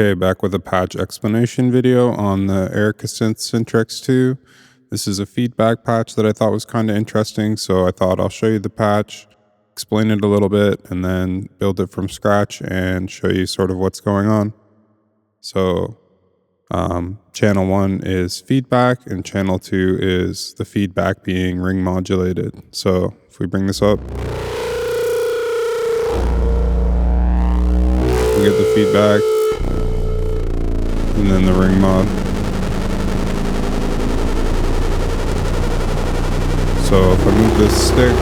Okay, back with a patch explanation video on the Erica Syntrx 2. This is a feedback patch that I thought was kind of interesting, so I thought I'll show you the patch, explain it a little bit, and then build it from scratch and show you sort of what's going on. So channel 1 is feedback, and channel 2 is the feedback being ring modulated. So if we bring this up, we get the feedback, and then the ring mod. So if I move this stick,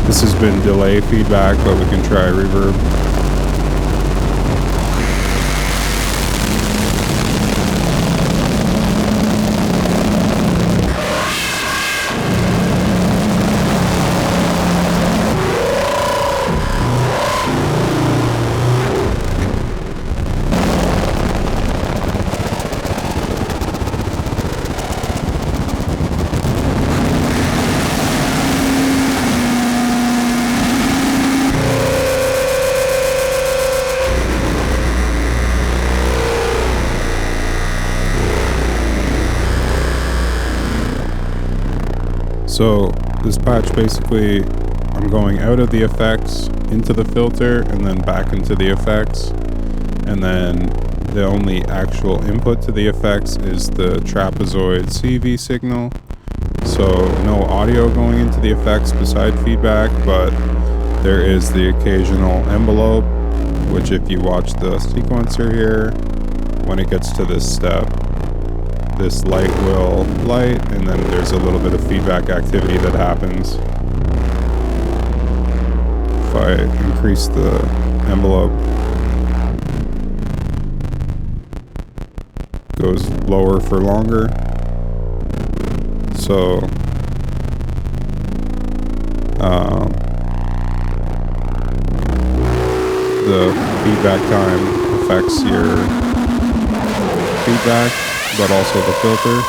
this has been delay feedback, but we can try reverb. So this patch basically, I'm going out of the effects into the filter and then back into the effects, and then the only actual input to the effects is the trapezoid CV signal. So no audio going into the effects beside feedback, but there is the occasional envelope, which if you watch the sequencer here, when it gets to this step, this light will light, and then there's a little bit of feedback activity that happens. If I increase the envelope, it goes lower for longer. So the feedback time affects your feedback, but also the filter.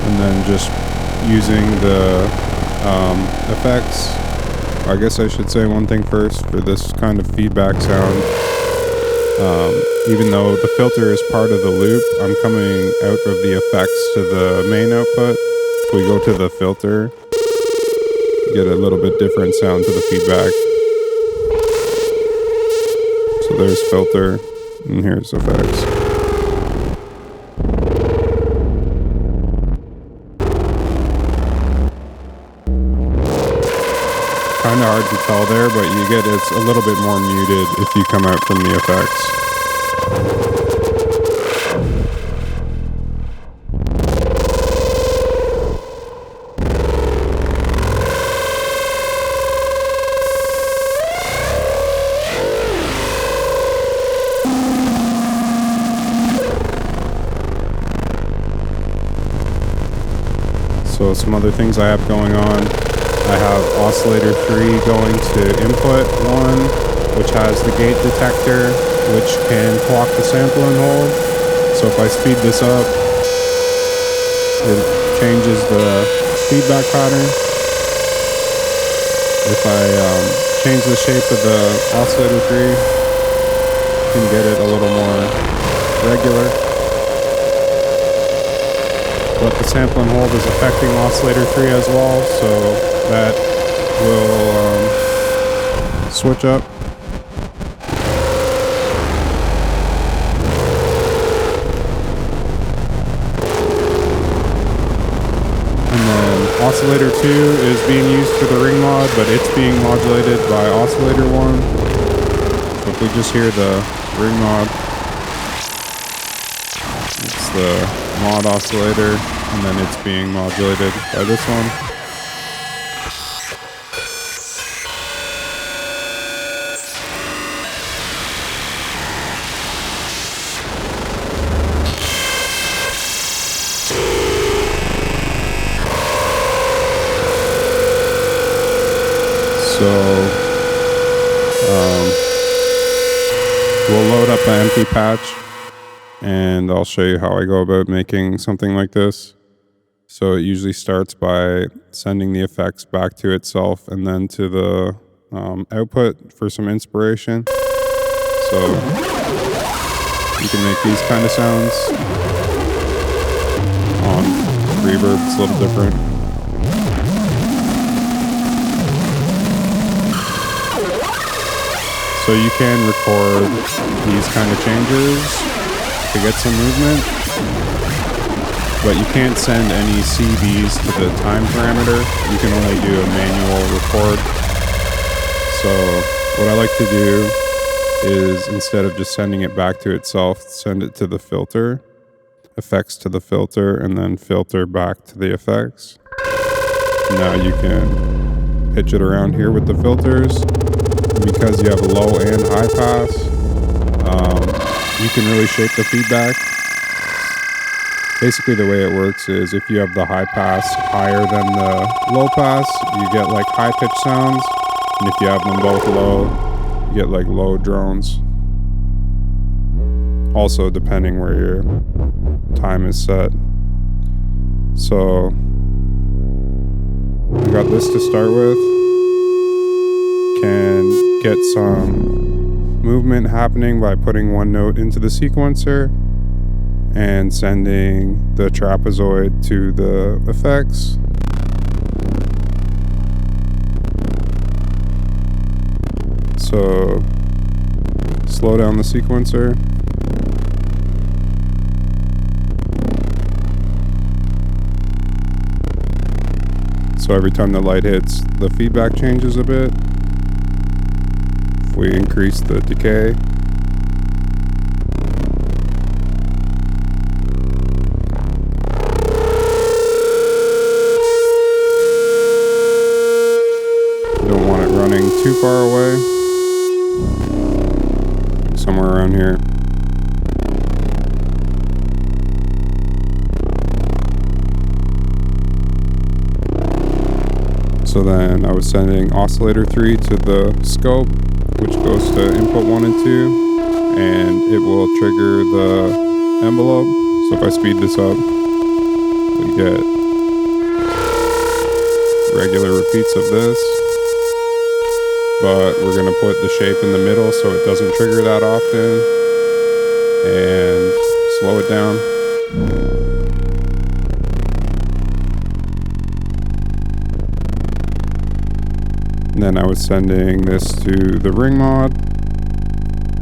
And then just using the effects. I guess I should say one thing first for this kind of feedback sound. Even though the filter is part of the loop, I'm coming out of the effects to the main output. If we go to the filter, you get a little bit different sound to the feedback. So there's filter, and here's effects. Kind of hard to tell there, but you get it's a little bit more muted if you come out from the effects. So some other things I have going on. I have oscillator 3 going to input 1, which has the gate detector. which can clock the sample and hold. So if I speed this up, it changes the feedback pattern. If I change the shape of the oscillator 3, you can get it a little more regular. But the sample and hold is affecting oscillator 3 as well, so that will switch up. Oscillator 2 is being used for the ring mod, but it's being modulated by oscillator 1. So if we just hear the ring mod, it's the mod oscillator, and then it's being modulated by this one. So we'll load up an empty patch, and I'll show you how I go about making something like this. So it usually starts by sending the effects back to itself and then to the output for some inspiration. So you can make these kind of sounds. On reverb, it's a little different. So you can record these kind of changes to get some movement, but you can't send any CVs to the time parameter. You can only do a manual record. So what I like to do is, instead of just sending it back to itself, send it to the filter, effects to the filter, and then filter back to the effects. Now you can pitch it around here with the filters. Because you have a low and high pass, you can really shape the feedback. Basically the way it works is, if you have the high pass higher than the low pass, you get like high pitch sounds, and if you have them both low, you get like low drones. Also depending where your time is set. So we got this to start with. Can get some movement happening by putting one note into the sequencer and sending the trapezoid to the effects. So slow down the sequencer. So every time the light hits, the feedback changes a bit. We increase the decay. Don't want it running too far away. Somewhere around here. So then I was sending oscillator 3 to the scope, which goes to input 1 and 2, and it will trigger the envelope. So if I speed this up, we get regular repeats of this, but we're going to put the shape in the middle so it doesn't trigger that often, and slow it down. And then I was sending this to the ring mod,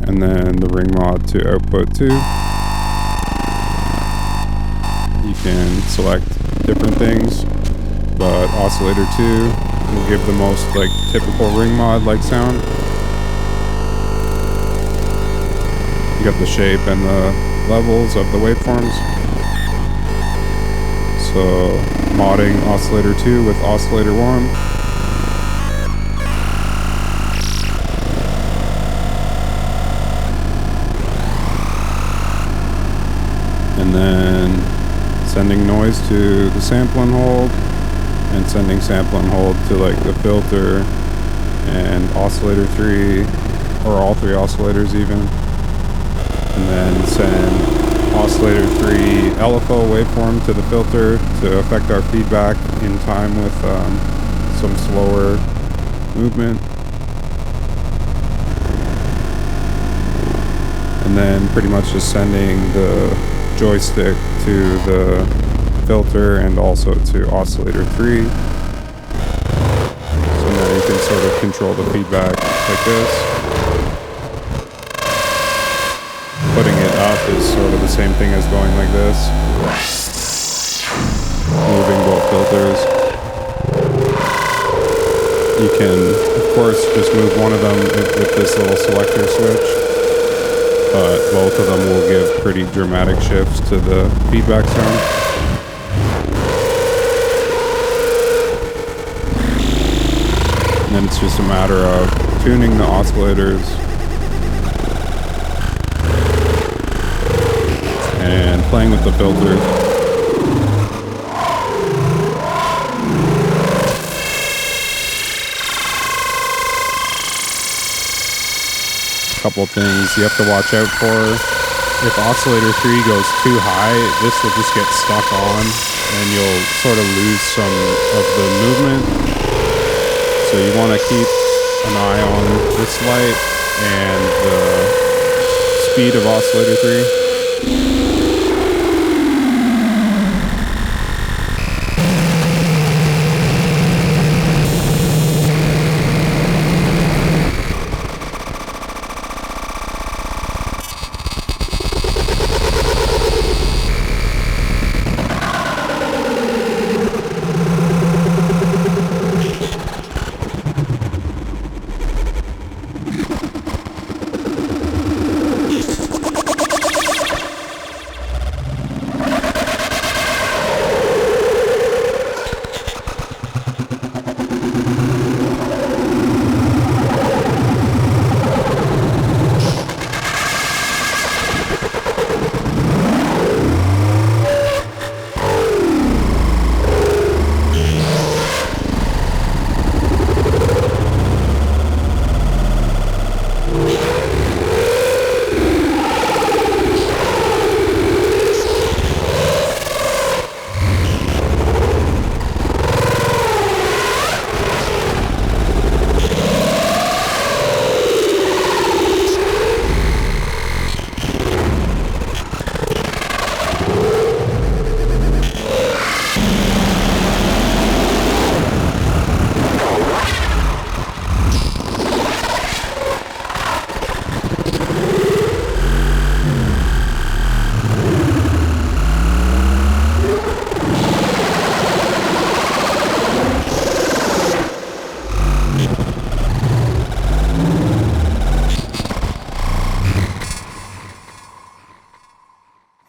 and then the ring mod to output 2. You can select different things, but oscillator 2 will give the most like typical ring mod like sound. You got the shape and the levels of the waveforms. So modding oscillator 2 with oscillator 1. And then sending noise to the sample and hold, and sending sample and hold to like the filter and oscillator 3, or all 3 oscillators even. and then send oscillator 3 LFO waveform to the filter to affect our feedback in time with some slower movement. And then pretty much just sending the joystick to the filter and also to oscillator 3. So now you can sort of control the feedback like this. Putting it up is sort of the same thing as going like this. Moving both filters. You can, of course, just move one of them with this little selector switch, but both of them will give pretty dramatic shifts to the feedback sound. And then it's just a matter of tuning the oscillators and playing with the filters. A couple things you have to watch out for. If oscillator 3 goes too high, this will just get stuck on and you'll sort of lose some of the movement. So you want to keep an eye on this light and the speed of oscillator 3.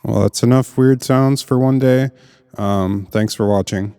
Well, that's enough weird sounds for one day. Thanks for watching.